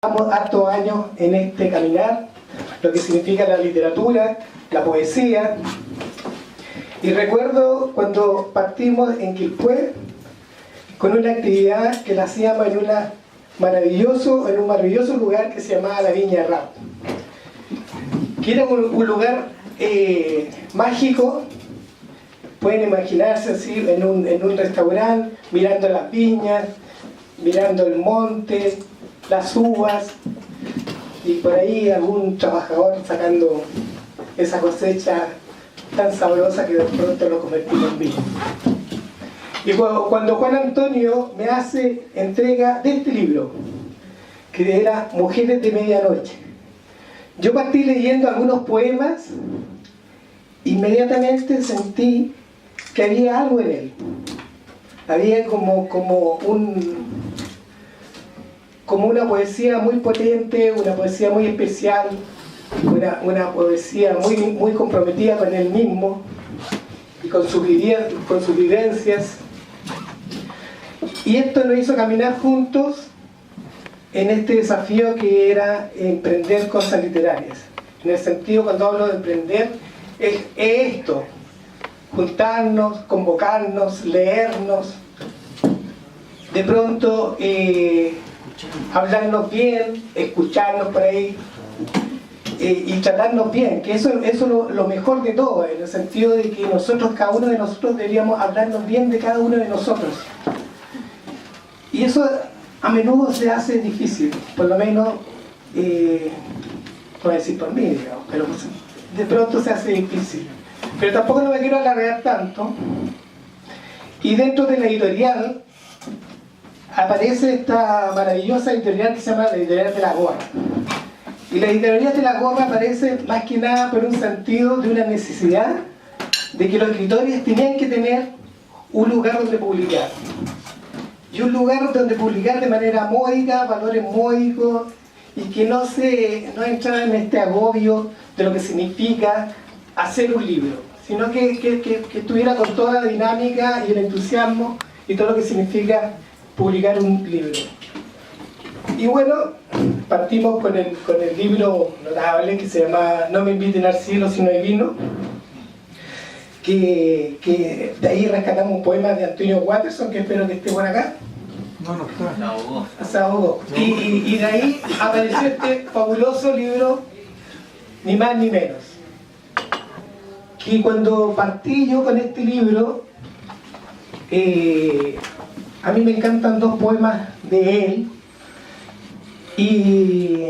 Llevamos hartos años en este caminar, lo que significa la literatura, la poesía. Y recuerdo cuando partimos en Quilpué con una actividad que la hacíamos en un maravilloso lugar que se llamaba la Viña Rap, que era un lugar mágico. Pueden imaginarse así en un restaurante, mirando las viñas, mirando el monte, las uvas, y por ahí algún trabajador sacando esa cosecha tan sabrosa que de pronto lo convertimos en vino. Y cuando Juan Antonio me hace entrega de este libro, que era Mujeres de Medianoche, yo partí leyendo algunos poemas. Inmediatamente sentí que había algo en él. Había como una poesía muy potente, una poesía muy especial, una poesía muy comprometida con él mismo y con sus vivencias. Y esto nos hizo caminar juntos en este desafío que era emprender cosas literarias. En el sentido, cuando hablo de emprender, es esto: juntarnos, convocarnos, leernos, de pronto hablarnos bien, escucharnos por ahí y tratarnos bien, que eso es lo mejor de todo, en el sentido de que cada uno de nosotros deberíamos hablarnos bien de cada uno de nosotros. Y eso a menudo se hace difícil, por lo menos, no voy a decir por mí, digamos, pero de pronto se hace difícil. Pero tampoco no me quiero alargar tanto. Y dentro de la editorial aparece esta maravillosa editorial que se llama la Editorial de la Gorra. Y la Editorial de la Gorra aparece más que nada por un sentido de una necesidad de que los escritores tenían que tener un lugar donde publicar. Y un lugar donde publicar de manera módica, valores módicos, y que no entrara en este agobio de lo que significa hacer un libro, sino que estuviera con toda la dinámica y el entusiasmo y todo lo que significa publicar un libro. Y bueno, partimos con el libro notable que se llama No me inviten al cielo si no hay vino, que de ahí rescatamos un poema de Antonio Watterson, que espero que esté por acá. No está. Se ahogó. Y de ahí apareció este fabuloso libro, Ni más ni menos. Y cuando partí yo con este libro, a mí me encantan dos poemas de él, y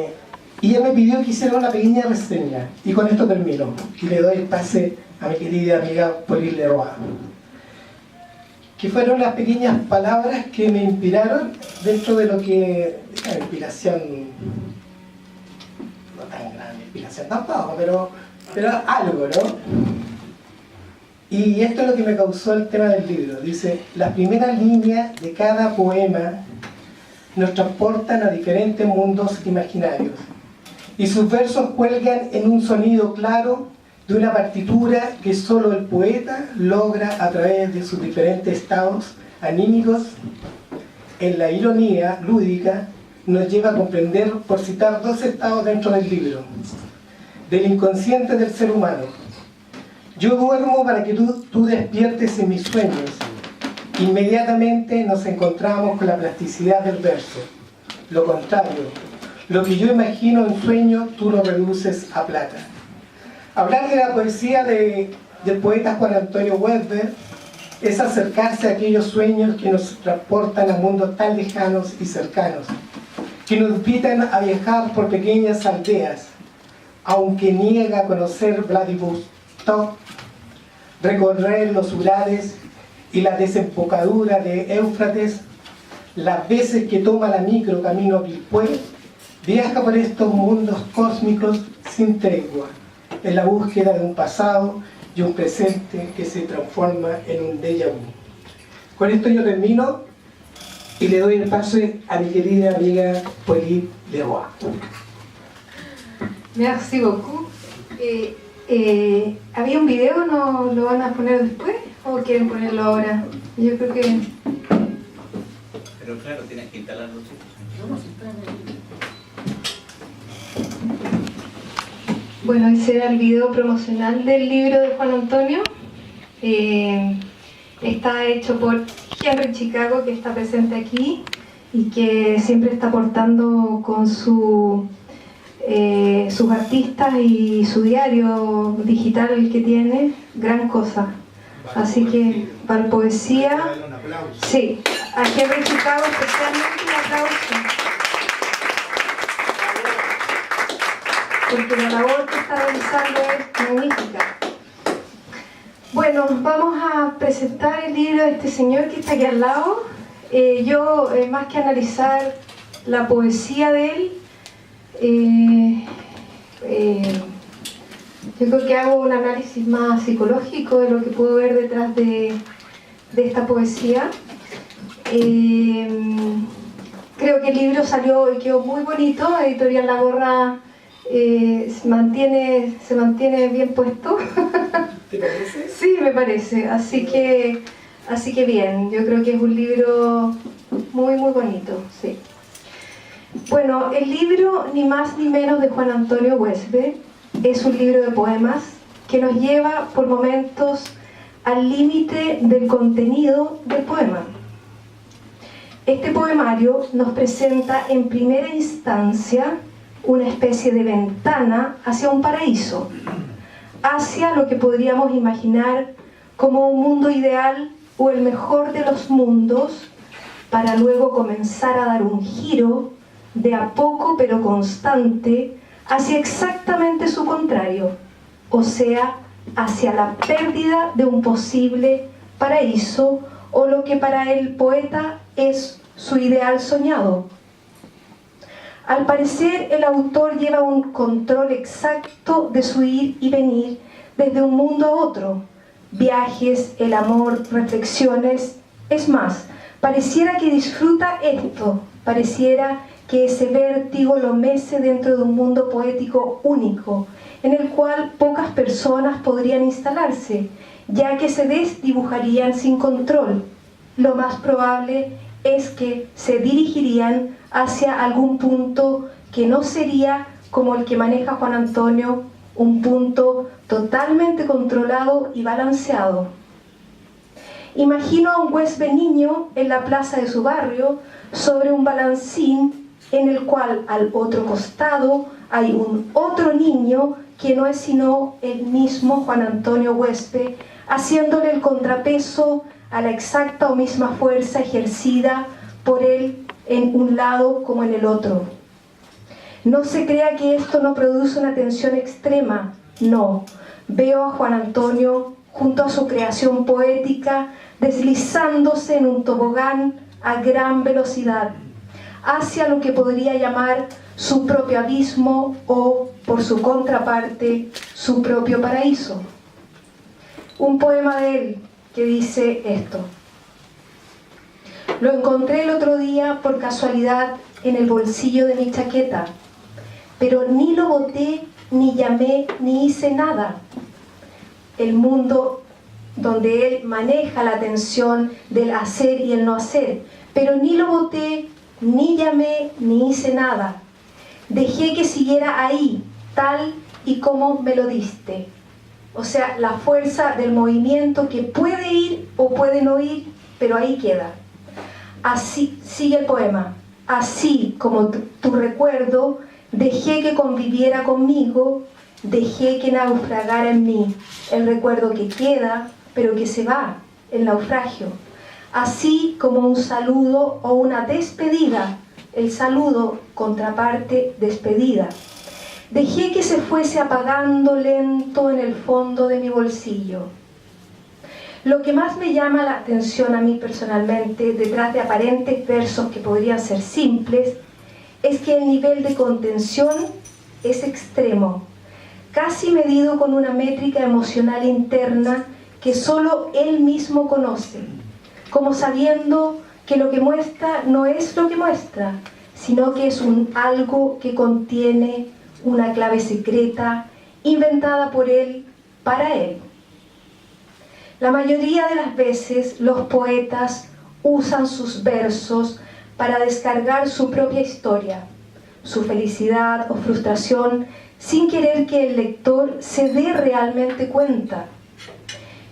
ella me pidió que hiciera una pequeña reseña, y con esto termino, y le doy el pase a mi querida amiga Pauline Leroy, que fueron las pequeñas palabras que me inspiraron dentro de lo que la inspiración, no tan grande inspiración tampoco, pero algo, ¿no? Y esto es lo que me causó el tema del libro. Dice: las primeras líneas de cada poema nos transportan a diferentes mundos imaginarios, y sus versos cuelgan en un sonido claro de una partitura que solo el poeta logra a través de sus diferentes estados anímicos. En la ironía lúdica nos lleva a comprender, por citar dos estados dentro del libro, del inconsciente del ser humano. Yo duermo para que tú despiertes en mis sueños. Inmediatamente nos encontramos con la plasticidad del verso. Lo contrario, lo que yo imagino en sueño, tú lo reduces a plata. Hablar de la poesía del poeta Juan Antonio Werber es acercarse a aquellos sueños que nos transportan a mundos tan lejanos y cercanos, que nos invitan a viajar por pequeñas aldeas, aunque niega conocer Vladivostok, recorrer los Urales y la desembocadura de Éufrates. Las veces que toma la micro camino a Quilpué, viaja por estos mundos cósmicos sin tregua, en la búsqueda de un pasado y un presente que se transforma en un déjà vu. Con esto yo termino y le doy el pase a mi querida amiga Pauline Leroy. Merci beaucoup. ¿Había un video? ¿No lo van a poner después? ¿O quieren ponerlo ahora? Yo creo que... Pero claro, tienes que instalar los chicos. No, si está en el... Bueno, ese era el video promocional del libro de Juan Antonio. Está hecho por Henry Chicago, que está presente aquí y que siempre está aportando con sus artistas y su diario digital que tiene, gran cosa. Así que para poesía, sí, a Henry Chicago especialmente un aplauso. Porque la labor que está realizando es magnífica. Bueno, vamos a presentar el libro de este señor que está aquí al lado. Yo, más que analizar la poesía de él, yo creo que hago un análisis más psicológico de lo que puedo ver detrás de esta poesía. Creo que el libro salió y quedó muy bonito. Editorial La Gorra se mantiene bien puesto. ¿Te parece? Sí, me parece. Así que bien. Yo creo que es un libro muy, muy bonito. Sí. Bueno, el libro, ni más ni menos, de Juan Antonio Westbe, es un libro de poemas que nos lleva por momentos al límite del contenido del poema. Este poemario nos presenta en primera instancia una especie de ventana hacia un paraíso, hacia lo que podríamos imaginar como un mundo ideal o el mejor de los mundos, para luego comenzar a dar un giro de a poco pero constante hacia exactamente su contrario, o sea, hacia la pérdida de un posible paraíso o lo que para el poeta es su ideal soñado. Al parecer, el autor lleva un control exacto de su ir y venir desde un mundo a otro. Viajes, el amor, reflexiones. Es más, pareciera que disfruta esto, pareciera que ese vértigo lo mece dentro de un mundo poético único, en el cual pocas personas podrían instalarse, ya que se desdibujarían sin control. Lo más probable es que se dirigirían hacia algún punto que no sería como el que maneja Juan Antonio, un punto totalmente controlado y balanceado. Imagino a un Westbe niño en la plaza de su barrio sobre un balancín en el cual al otro costado hay un otro niño que no es sino el mismo Juan Antonio Westbe, haciéndole el contrapeso a la exacta o misma fuerza ejercida por él en un lado como en el otro. No se crea que esto no produce una tensión extrema, no. Veo a Juan Antonio junto a su creación poética deslizándose en un tobogán a gran velocidad hacia lo que podría llamar su propio abismo o, por su contraparte, su propio paraíso. Un poema de él que dice esto: lo encontré el otro día por casualidad en el bolsillo de mi chaqueta, pero ni lo boté, ni llamé, ni hice nada. El mundo donde él maneja la tensión del hacer y el no hacer, pero ni lo boté, ni llamé, ni hice nada. Dejé que siguiera ahí, tal y como me lo diste. O sea, la fuerza del movimiento que puede ir o puede no ir, pero ahí queda. Así sigue el poema. Así como tu recuerdo, dejé que conviviera conmigo, dejé que naufragara en mí el recuerdo que queda, pero que se va, el naufragio. Así como un saludo o una despedida, el saludo, contraparte, despedida. Dejé que se fuese apagando lento en el fondo de mi bolsillo. Lo que más me llama la atención a mí personalmente, detrás de aparentes versos que podrían ser simples, es que el nivel de contención es extremo, casi medido con una métrica emocional interna que solo él mismo conoce, como sabiendo que lo que muestra no es lo que muestra, sino que es un algo que contiene una clave secreta inventada por él para él. La mayoría de las veces los poetas usan sus versos para descargar su propia historia, su felicidad o frustración, sin querer que el lector se dé realmente cuenta.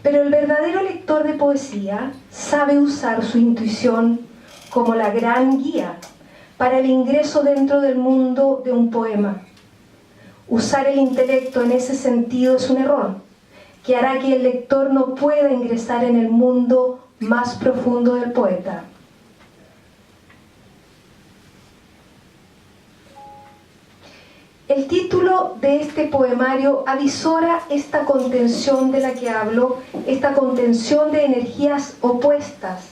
Pero el verdadero lector de poesía sabe usar su intuición como la gran guía para el ingreso dentro del mundo de un poema. Usar el intelecto en ese sentido es un error, que hará que el lector no pueda ingresar en el mundo más profundo del poeta. El título de este poemario avisora esta contención de la que hablo, esta contención de energías opuestas,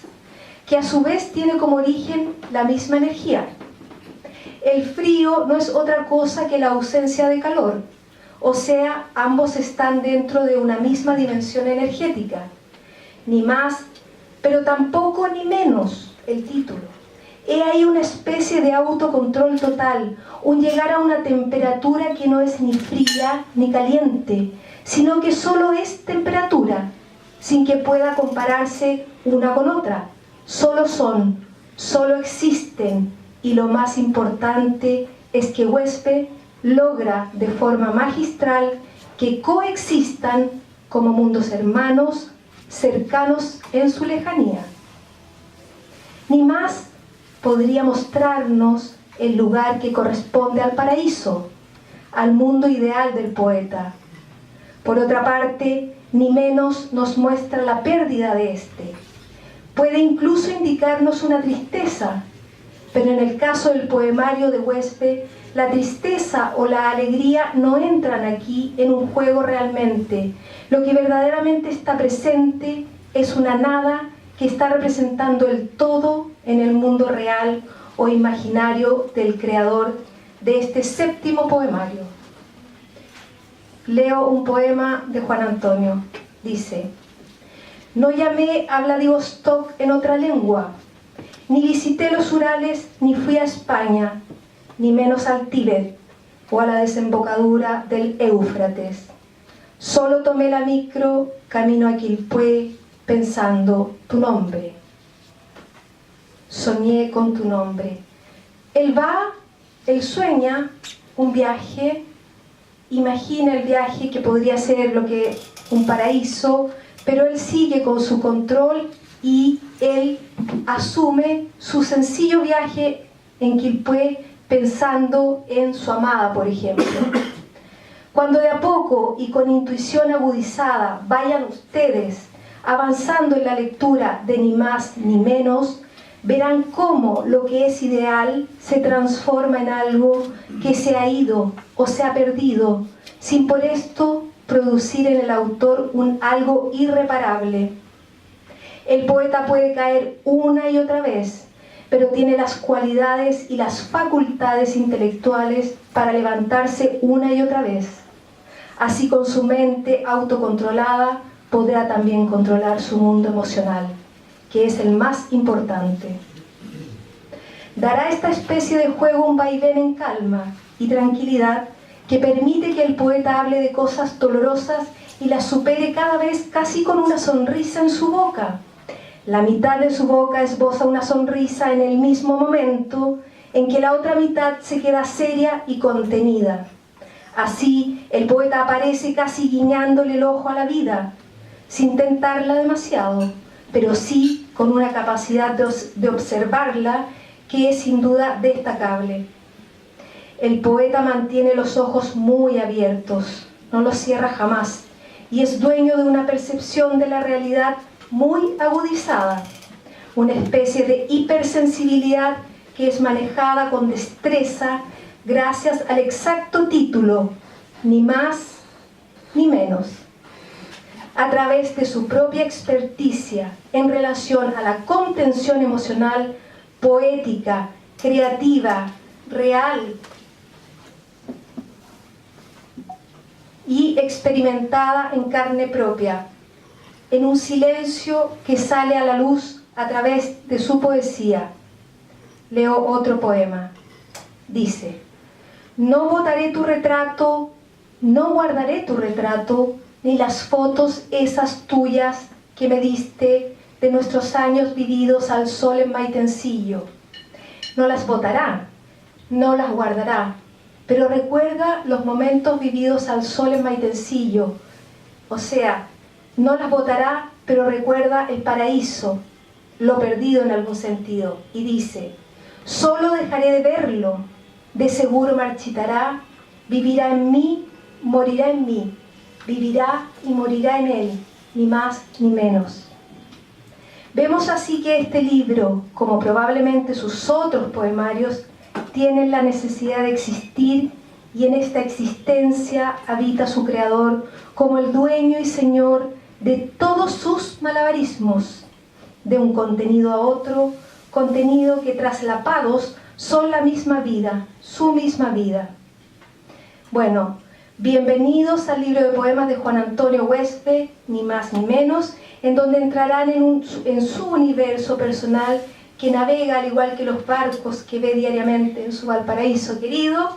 que a su vez tiene como origen la misma energía. El frío no es otra cosa que la ausencia de calor, o sea, ambos están dentro de una misma dimensión energética, ni más, pero tampoco ni menos el título. He ahí una especie de autocontrol total, un llegar a una temperatura que no es ni fría ni caliente, sino que solo es temperatura, sin que pueda compararse una con otra. Solo son, solo existen, y lo más importante es que Huésped logra de forma magistral que coexistan como mundos hermanos, cercanos en su lejanía. Ni más podría mostrarnos el lugar que corresponde al paraíso, al mundo ideal del poeta. Por otra parte, ni menos nos muestra la pérdida de este. Puede incluso indicarnos una tristeza, pero en el caso del poemario de Huésped, la tristeza o la alegría no entran aquí en un juego realmente. Lo que verdaderamente está presente es una nada que está representando el todo en el mundo real o imaginario del creador de este séptimo poemario. Leo un poema de Juan Antonio. Dice: no llamé a Vladivostok en otra lengua, ni visité los Urales, ni fui a España, ni menos al Tíbet o a la desembocadura del Éufrates. Solo tomé la micro, camino a Quilpué, pensando tu nombre. Soñé con tu nombre. Él sueña un viaje, imagina el viaje que podría ser un paraíso, pero él sigue con su control y él asume su sencillo viaje en Quilpué pensando en su amada, por ejemplo. Cuando de a poco y con intuición agudizada vayan ustedes avanzando en la lectura de Ni más ni menos, verán cómo lo que es ideal se transforma en algo que se ha ido o se ha perdido, sin por esto producir en el autor algo irreparable. El poeta puede caer una y otra vez, pero tiene las cualidades y las facultades intelectuales para levantarse una y otra vez. Así, con su mente autocontrolada, podrá también controlar su mundo emocional, que es el más importante. Dará esta especie de juego un vaivén en calma y tranquilidad que permite que el poeta hable de cosas dolorosas y las supere cada vez casi con una sonrisa en su boca. La mitad de su boca esboza una sonrisa en el mismo momento en que la otra mitad se queda seria y contenida. Así, el poeta aparece casi guiñándole el ojo a la vida, sin tentarla demasiado, pero sí con una capacidad de observarla que es sin duda destacable. El poeta mantiene los ojos muy abiertos, no los cierra jamás, y es dueño de una percepción de la realidad muy agudizada, una especie de hipersensibilidad que es manejada con destreza gracias al exacto título, Ni más ni menos. A través de su propia experticia en relación a la contención emocional, poética, creativa, real y experimentada en carne propia, en un silencio que sale a la luz a través de su poesía. Leo otro poema. Dice: no botaré tu retrato, no guardaré tu retrato, ni las fotos esas tuyas que me diste de nuestros años vividos al sol en Maitencillo. No las botará, no las guardará, pero recuerda los momentos vividos al sol en Maitencillo. O sea, no las botará, pero recuerda el paraíso, lo perdido en algún sentido. Y dice, solo dejaré de verlo, de seguro marchitará, vivirá en mí, morirá en mí, vivirá y morirá en él, ni más ni menos. Vemos así que este libro, como probablemente sus otros poemarios, tienen la necesidad de existir, y en esta existencia habita su creador como el dueño y señor de todos sus malabarismos, de un contenido a otro, contenido que traslapados son la misma vida, su misma vida. Bueno, bienvenidos al libro de poemas de Juan Antonio Huespe, ni más ni menos, en donde entrarán en su universo personal que navega al igual que los barcos que ve diariamente en su Valparaíso querido.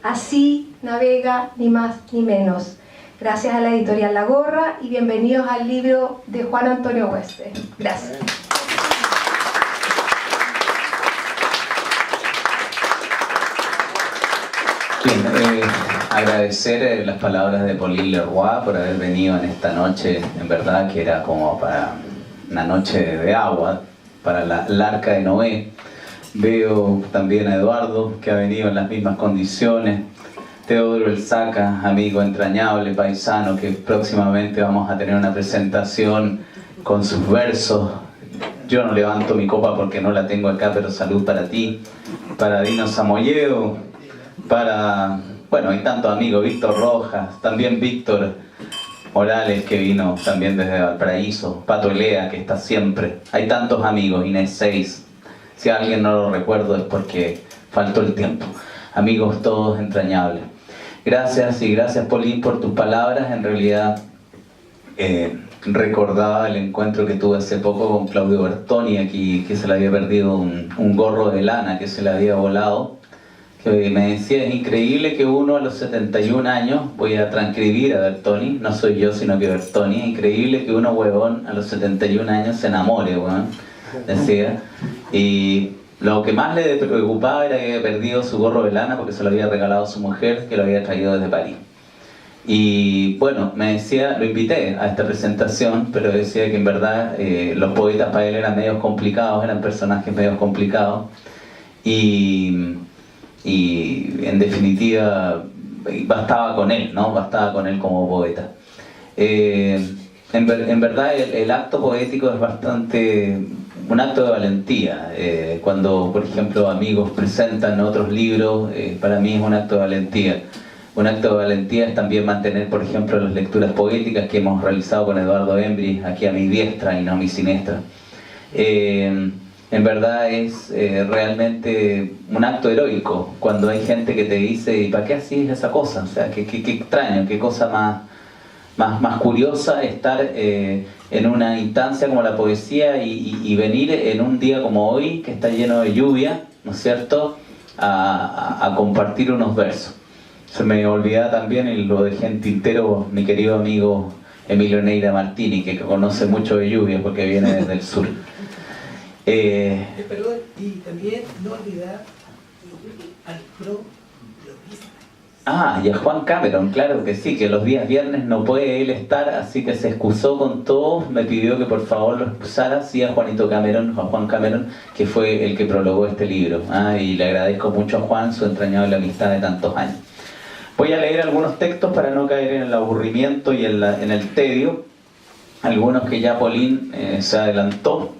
Así navega ni más ni menos. Gracias a la editorial La Gorra y bienvenidos al libro de Juan Antonio Huespe. Gracias. Bien, agradecer las palabras de Pauline Leroy por haber venido en esta noche, en verdad que era como para una noche de agua, para el arca de Noé. Veo también a Eduardo, que ha venido en las mismas condiciones. Teodoro Elzaca, amigo entrañable, paisano, que próximamente vamos a tener una presentación con sus versos. Yo no levanto mi copa porque no la tengo acá, pero salud para ti. Para Dino Samoyeo, para, bueno, hay tantos amigos, Víctor Rojas, también Víctor Morales, que vino también desde Valparaíso, Pato Elea, que está siempre. Hay tantos amigos, Inés Seis. Si a alguien no lo recuerdo es porque faltó el tiempo. Amigos todos entrañables. Gracias y gracias, Pauline, por tus palabras. En realidad recordaba el encuentro que tuve hace poco con Claudio Bertoni aquí, que se le había perdido un gorro de lana que se le había volado. Que me decía, es increíble que uno a los 71 años, voy a transcribir a Bertoni, no soy yo sino que Bertoni, es increíble que uno, huevón, a los 71 años se enamore, huevón, decía. Y lo que más le preocupaba era que había perdido su gorro de lana porque se lo había regalado a su mujer, que lo había traído desde París. Y bueno, me decía, lo invité a esta presentación, pero decía que en verdad los poetas para él eran medios complicados, eran personajes medios complicados. Y en definitiva bastaba con él, ¿no? Bastaba con él como poeta. En verdad el acto poético es bastante un acto de valentía. Cuando, por ejemplo, amigos presentan otros libros, para mí es un acto de valentía. Un acto de valentía es también mantener, por ejemplo, las lecturas poéticas que hemos realizado con Eduardo Embry, aquí a mi diestra y no a mi siniestra. En verdad es realmente un acto heroico cuando hay gente que te dice, ¿y para qué hacís esa cosa? O sea, qué extraño, qué cosa más curiosa estar en una instancia como la poesía y venir en un día como hoy, que está lleno de lluvia, ¿no es cierto?, a compartir unos versos. Se me olvidaba también, y lo dejé en tintero, mi querido amigo Emilio Neira Martini, que conoce mucho de lluvia porque viene desde el sur. Pero y también no olvidar al pro y a Juan Cameron, claro que sí, que los días viernes no puede él estar, así que se excusó con todos, me pidió que por favor lo excusara, sí, a Juan Cameron, que fue el que prologó este libro. Y le agradezco mucho a Juan su entrañable amistad de tantos años. Voy a leer algunos textos para no caer en el aburrimiento y en el tedio, algunos que ya Pauline se adelantó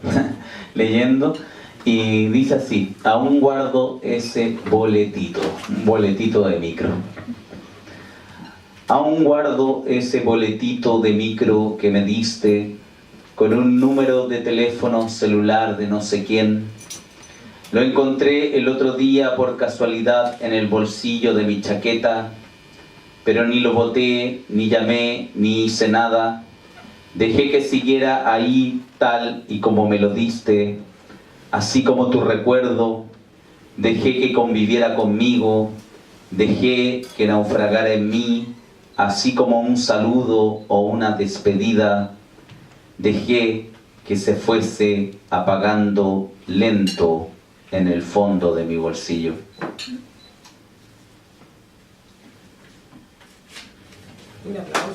leyendo, y dice así: aún guardo ese boletito, un boletito de micro. Aún guardo ese boletito de micro que me diste con un número de teléfono celular de no sé quién. Lo encontré el otro día por casualidad en el bolsillo de mi chaqueta, pero ni lo boté, ni llamé, ni hice nada. Dejé que siguiera ahí tal y como me lo diste, así como tu recuerdo. Dejé que conviviera conmigo, dejé que naufragara en mí, así como un saludo o una despedida. Dejé que se fuese apagando lento en el fondo de mi bolsillo. Un aplauso.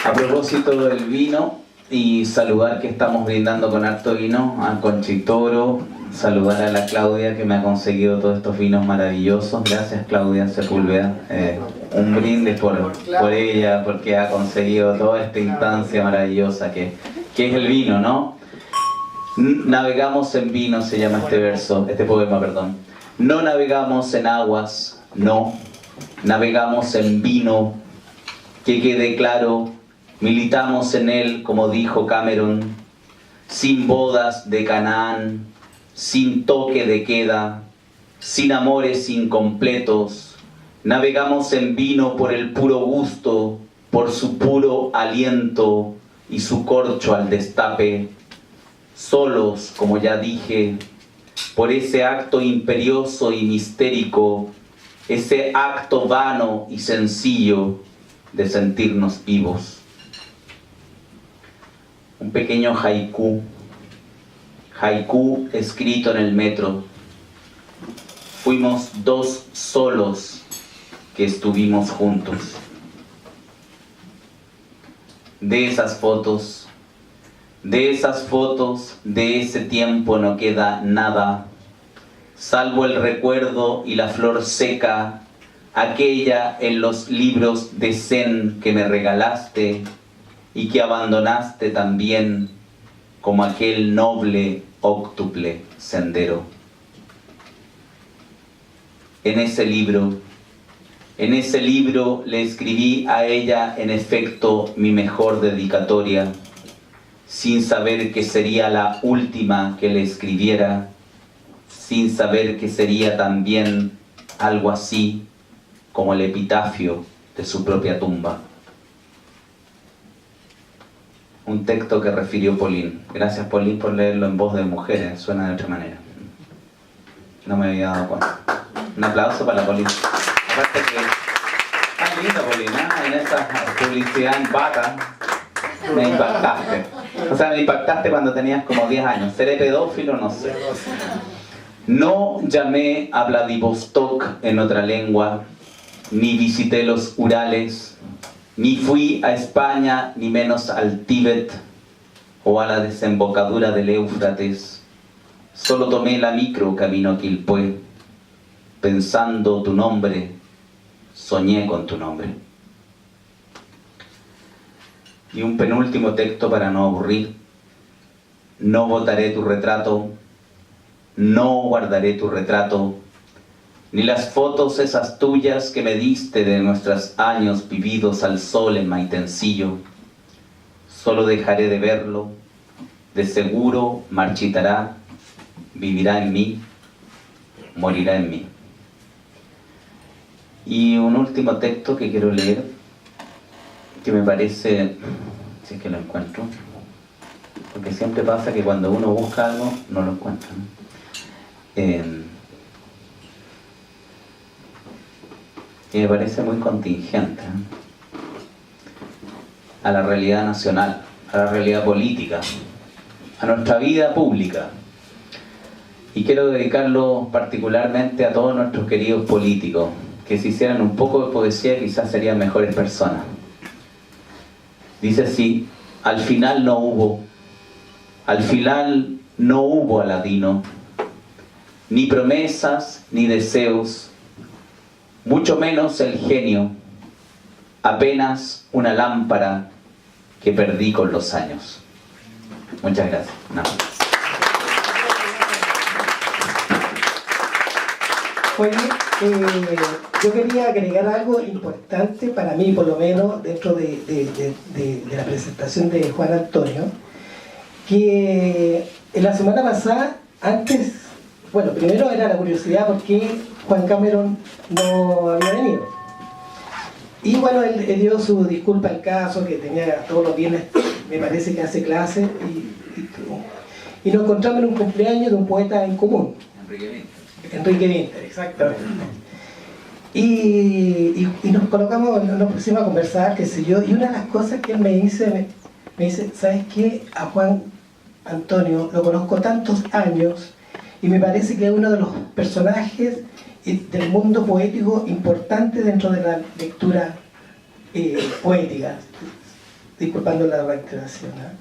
A propósito del vino, y saludar que estamos brindando con harto vino, a Conchitoro, saludar a la Claudia que me ha conseguido todos estos vinos maravillosos. Gracias, Claudia Sepúlveda. Un brindis por ella, porque ha conseguido toda esta instancia maravillosa que es el vino, ¿no? Navegamos en vino, se llama este poema, perdón. No navegamos en aguas, no. Navegamos en vino, que quede claro, militamos en él, como dijo Cameron, sin bodas de Canaán, sin toque de queda, sin amores incompletos. Navegamos en vino por el puro gusto, por su puro aliento y su corcho al destape. Solos, como ya dije, por ese acto imperioso y mistérico, ese acto vano y sencillo de sentirnos vivos. Un pequeño haiku escrito en el metro. Fuimos dos solos que estuvimos juntos. De esas fotos, de ese tiempo no queda nada, salvo el recuerdo y la flor seca, aquella en los libros de Zen que me regalaste y que abandonaste también, como aquel noble óctuple sendero. En ese libro le escribí a ella en efecto mi mejor dedicatoria, sin saber que sería la última que le escribiera, sin saber que sería también algo así como el epitafio de su propia tumba. Un texto que refirió Pauline. Gracias, Pauline, por leerlo en voz de mujeres, suena de otra manera. No me había dado cuenta. Un aplauso para la Pauline. Aparte que tan linda Pauline, ¿eh? En esa publicidad en bata me impactaste. O sea, me impactaste cuando tenías como 10 años. ¿Seré pedófilo? No sé. No llamé a Vladivostok en otra lengua, ni visité los Urales, ni fui a España, ni menos al Tíbet o a la desembocadura del Éufrates. Solo tomé la micro camino a Quilpué. Pensando tu nombre, soñé con tu nombre. Y un penúltimo texto para no aburrir. No botaré tu retrato, no guardaré tu retrato, ni las fotos esas tuyas que me diste de nuestros años vividos al sol en Maitencillo. Solo dejaré de verlo, de seguro marchitará, vivirá en mí, morirá en mí. Y un último texto que quiero leer, que me parece, si es que lo encuentro, porque siempre pasa que cuando uno busca algo, no lo encuentra, ¿no? Y me parece muy contingente, ¿eh? A la realidad nacional, a la realidad política, a nuestra vida pública. Y quiero dedicarlo particularmente a todos nuestros queridos políticos, que si hicieran un poco de poesía quizás serían mejores personas. Dice así: al final no hubo Aladino, ni promesas ni deseos, mucho menos el genio, apenas una lámpara que perdí con los años. Muchas gracias. Oye, yo quería agregar algo importante para mí, por lo menos, dentro de la presentación de Juan Antonio, que en la semana pasada, antes, bueno, primero era la curiosidad por qué Juan Cameron no había venido. Y bueno, él dio su disculpa al caso, que tenía todos los viernes, me parece que hace clase, y nos encontramos en un cumpleaños de un poeta en común. Enrique Winter, exactamente. Y nos colocamos, nos pusimos a conversar, qué sé yo, y una de las cosas que él me dice, me dice, ¿sabes qué? A Juan Antonio lo conozco tantos años y me parece que es uno de los personajes del mundo poético importante dentro de la lectura poética, disculpando la reiteración, ¿eh?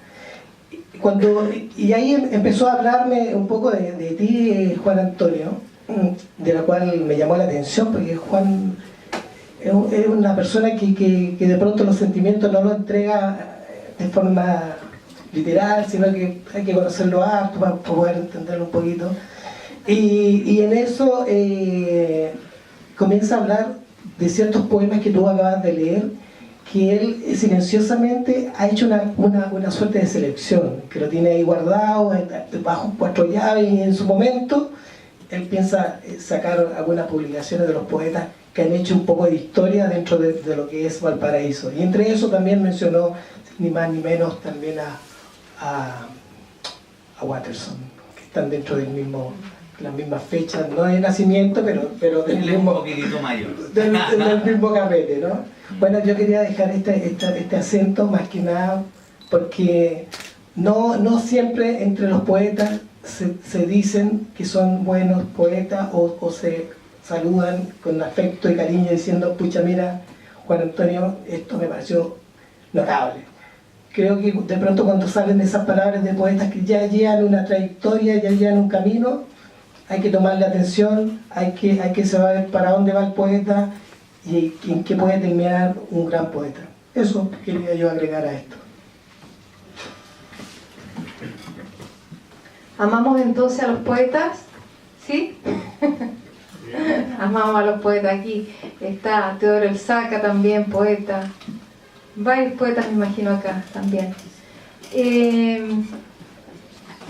Y ahí empezó a hablarme un poco de ti, Juan Antonio, de la cual me llamó la atención, porque Juan es una persona que de pronto los sentimientos no los entrega de forma literal, sino que hay que conocerlo harto para poder entenderlo un poquito. Y en eso comienza a hablar de ciertos poemas que tú acabas de leer, que él silenciosamente ha hecho una suerte de selección, que lo tiene ahí guardado bajo 4 llaves, y en su momento él piensa sacar algunas publicaciones de los poetas que han hecho un poco de historia dentro de lo que es Valparaíso. Y entre eso también mencionó, ni más ni menos, también a Watterson, que están dentro del mismo, las mismas fechas, no de nacimiento, pero del mismo, del mismo carrete, ¿no? Bueno, yo quería dejar este acento más que nada porque no siempre entre los poetas se dicen que son buenos poetas o se saludan con afecto y cariño diciendo, pucha, mira, Juan Antonio, esto me pareció notable. Creo que de pronto cuando salen esas palabras de poetas que ya llevan una trayectoria, ya llevan un camino, hay que tomarle atención, hay que saber para dónde va el poeta y en qué puede terminar un gran poeta. Eso quería yo agregar a esto. ¿Amamos entonces a los poetas? ¿Sí? Amamos a los poetas. Aquí está Teodoro Elzaca, también poeta. Varios poetas me imagino acá también.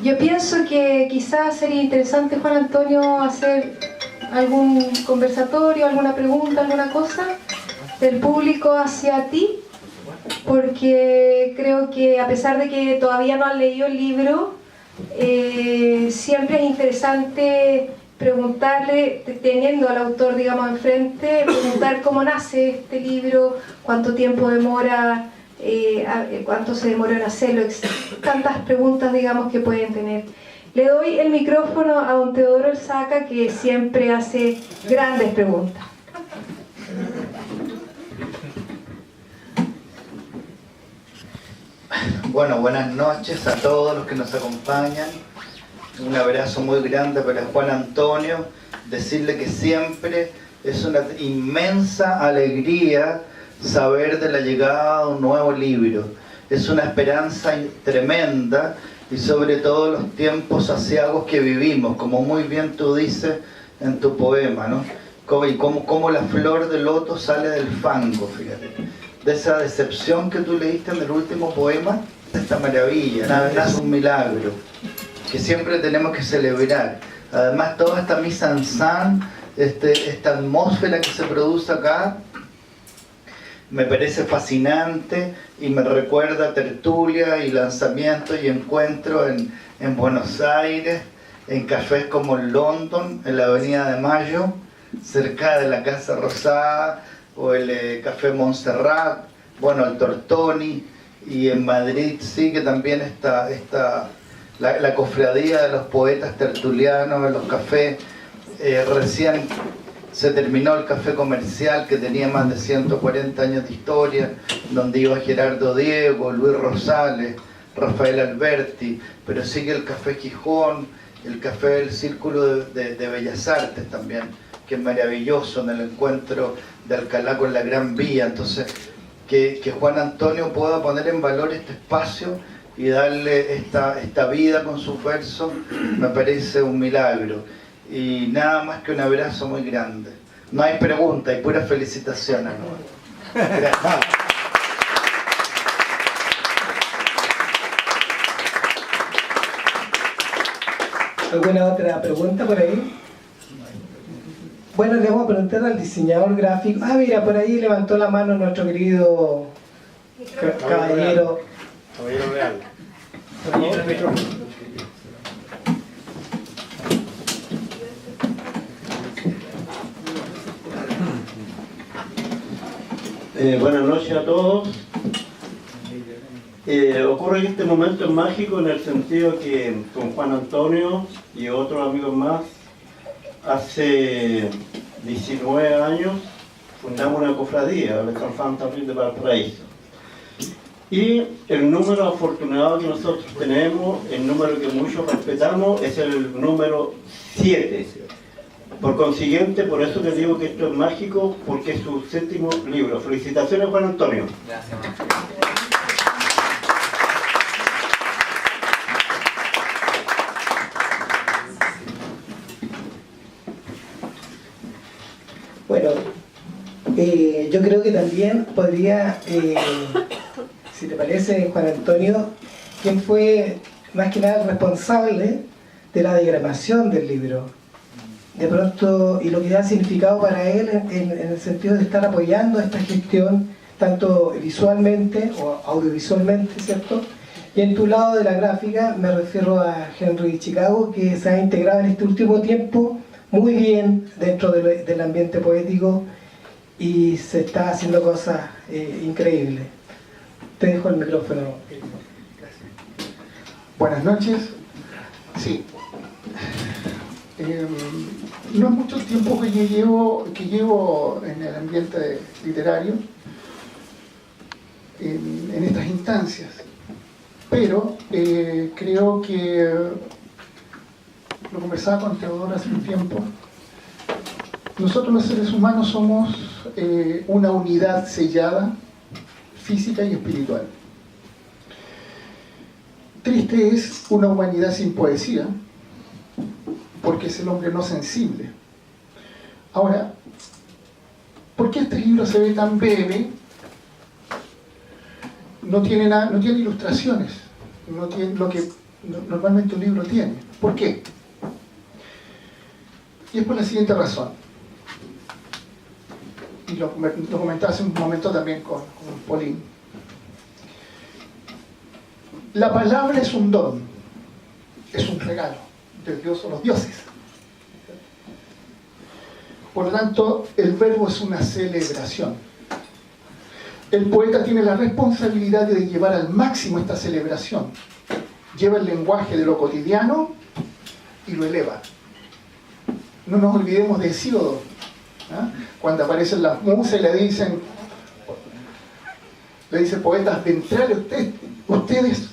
Yo pienso que quizás sería interesante, Juan Antonio, hacer algún conversatorio, alguna pregunta, alguna cosa del público hacia ti, porque creo que a pesar de que todavía no han leído el libro, siempre es interesante preguntarle, teniendo al autor, digamos, enfrente, preguntar cómo nace este libro, cuánto tiempo demora, cuánto se demoró en hacerlo, tantas preguntas, digamos, que pueden tener. Le doy el micrófono a don Teodoro Elzaca, que siempre hace grandes preguntas. Bueno, buenas noches a todos los que nos acompañan. Un abrazo muy grande para Juan Antonio. Decirle que siempre es una inmensa alegría saber de la llegada de un nuevo libro. Es una esperanza tremenda, y sobre todo los tiempos aciagos que vivimos, como muy bien tú dices en tu poema, ¿no? Como la flor de loto sale del fango, fíjate. De esa decepción que tú leíste en el último poema, esta maravilla, nada, es un milagro que siempre tenemos que celebrar. Además, toda esta mise en scène, esta atmósfera que se produce acá, me parece fascinante y me recuerda a tertulia y lanzamiento y encuentro en Buenos Aires, en cafés como en London, en la Avenida de Mayo, cerca de la Casa Rosada, o el Café Montserrat, bueno, el Tortoni, y en Madrid sí que también está la cofradía de los poetas tertulianos en los cafés. Recién se terminó el café comercial, que tenía más de 140 años de historia, donde iba Gerardo Diego, Luis Rosales, Rafael Alberti, pero sigue el café Gijón, el café del Círculo de Bellas Artes también, que es maravilloso, en el encuentro de Alcalá con la Gran Vía. Entonces, que Juan Antonio pueda poner en valor este espacio y darle esta vida con sus versos, me parece un milagro. Y nada más que un abrazo muy grande. No hay pregunta, hay puras felicitaciones, ¿no? Gracias. ¿Alguna otra pregunta por ahí? Bueno, le vamos a preguntar al diseñador gráfico. Ah, mira, por ahí levantó la mano nuestro querido caballero. Caballero Real. Buenas noches a todos. Ocurre que este momento es mágico en el sentido que con Juan Antonio y otros amigos más, hace 19 años fundamos una cofradía, el San Fantasma de Valparaíso. Y el número afortunado que nosotros tenemos, el número que muchos respetamos, es el número 7. Por consiguiente, por eso les digo que esto es mágico, porque es su 7º libro. Felicitaciones, Juan Antonio. Gracias. Bueno, yo creo que también podría, si te parece, Juan Antonio, quien fue más que nada el responsable de la diagramación del libro. De pronto, y lo que ha significado para él en el sentido de estar apoyando esta gestión, tanto visualmente o audiovisualmente, ¿cierto? Y en tu lado de la gráfica me refiero a Henry Chicago, que se ha integrado en este último tiempo muy bien dentro del ambiente poético y se está haciendo cosas increíbles. Te dejo el micrófono. Gracias. Buenas noches. Sí. No es mucho el tiempo que llevo en el ambiente literario, en estas instancias, pero creo que lo conversaba con Teodoro hace un tiempo. Nosotros los seres humanos somos una unidad sellada, física y espiritual. Triste es una humanidad sin poesía, porque es el hombre no sensible. Ahora, ¿por qué este libro se ve tan breve? No tiene ilustraciones, no tiene lo que normalmente un libro tiene. ¿Por qué? Y es por la siguiente razón. Y lo comentaba hace un momento también con Pauline. La palabra es un don, es un regalo de Dios o los dioses. Por lo tanto, el verbo es una celebración. El poeta tiene la responsabilidad de llevar al máximo esta celebración. Lleva el lenguaje de lo cotidiano y lo eleva. No nos olvidemos de Hesíodo, ¿eh? Cuando aparecen las musas y le dicen poetas ventrales, ustedes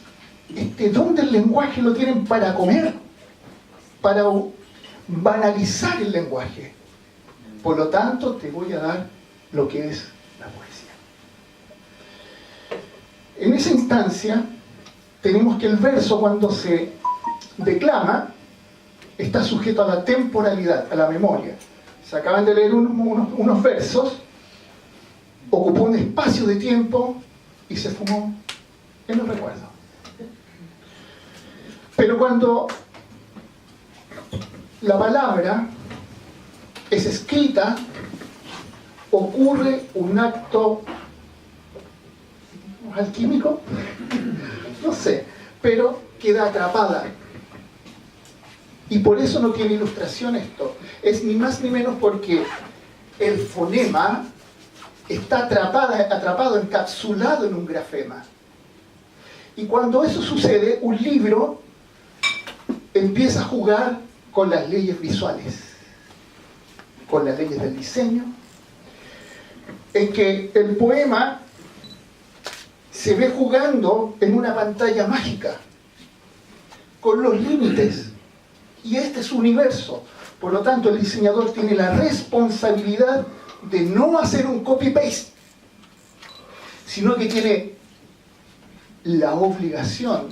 este don del lenguaje lo tienen para comer, para banalizar el lenguaje. Por lo tanto, te voy a dar lo que es la poesía. En esa instancia, tenemos que el verso, cuando se declama, está sujeto a la temporalidad, a la memoria. Se acaban de leer unos versos, ocupó un espacio de tiempo y se fumó en el recuerdo. Pero cuando la palabra es escrita, ocurre un acto alquímico, no sé, pero queda atrapada. Y por eso no tiene ilustración esto. Es ni más ni menos porque el fonema está atrapado, encapsulado en un grafema. Y cuando eso sucede, un libro empieza a jugar con las leyes visuales, con las leyes del diseño, en que el poema se ve jugando en una pantalla mágica, con los límites. Y este es su universo. Por lo tanto, el diseñador tiene la responsabilidad de no hacer un copy-paste, sino que tiene la obligación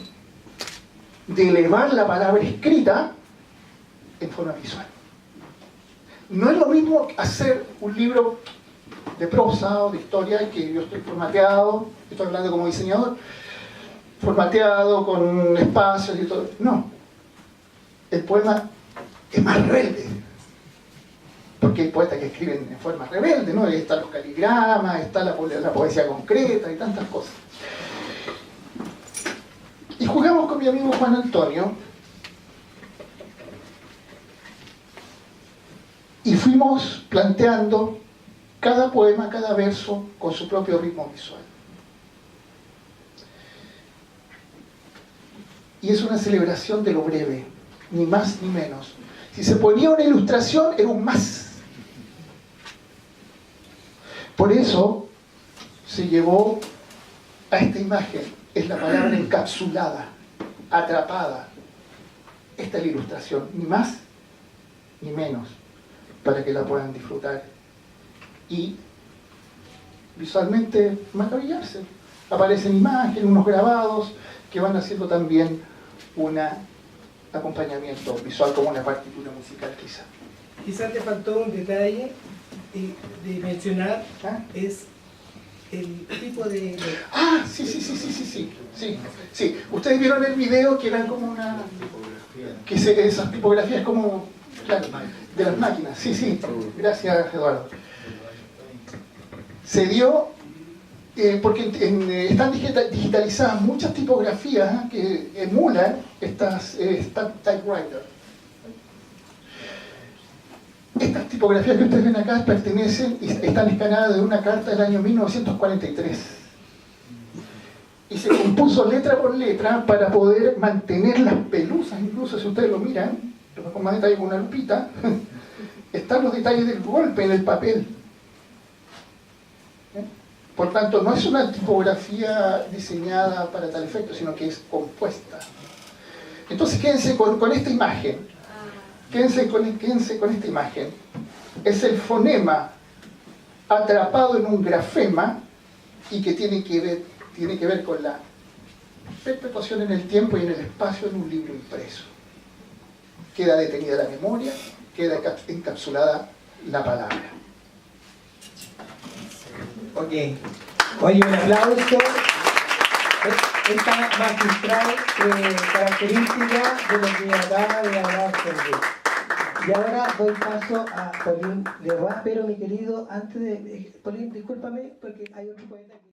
de elevar la palabra escrita en forma visual. No es lo mismo hacer un libro de prosa o de historia, que yo estoy formateado, estoy hablando como diseñador, formateado con espacios y todo. No. El poema es más rebelde, porque hay poetas que escriben en forma rebelde, ¿no? Ahí están los caligramas, está la poesía concreta y tantas cosas. Y jugamos con mi amigo Juan Antonio y fuimos planteando cada poema, cada verso con su propio ritmo visual. y es una celebración de lo breve, ni más ni menos. Si se ponía una ilustración, era un más. Por eso se llevó a esta imagen, es la palabra encapsulada, atrapada. Esta es la ilustración, ni más ni menos, para que la puedan disfrutar y visualmente maravillarse. Aparecen imágenes, unos grabados que van haciendo también un acompañamiento visual como una partitura musical quizá. Quizás te faltó un detalle de mencionar, ¿Ah? es el tipo de... Ah, sí. Ustedes vieron el video que eran como una... esas tipografías como... Claro, de las máquinas. Sí. Gracias, Eduardo. Se dio... porque están digitalizadas muchas tipografías que emulan estas typewriter. Estas tipografías que ustedes ven acá pertenecen y están escaneadas de una carta del año 1943. Y se compuso letra por letra para poder mantener las pelusas, incluso si ustedes lo miran, con más detalle con una lupita, están los detalles del golpe en el papel. Por tanto, no es una tipografía diseñada para tal efecto, sino que es compuesta. Entonces, quédense con esta imagen. Quédense con esta imagen. Es el fonema atrapado en un grafema y que tiene que ver con la perpetuación en el tiempo y en el espacio en un libro impreso. Queda detenida la memoria, queda encapsulada la palabra. Ok. Oye, un aplauso. Esta magistral característica de lo que acaba de hablar Jorge. Y ahora doy paso a Pauline Leroy, pero mi querido, antes de... Pauline, discúlpame, porque hay otro poeta aquí.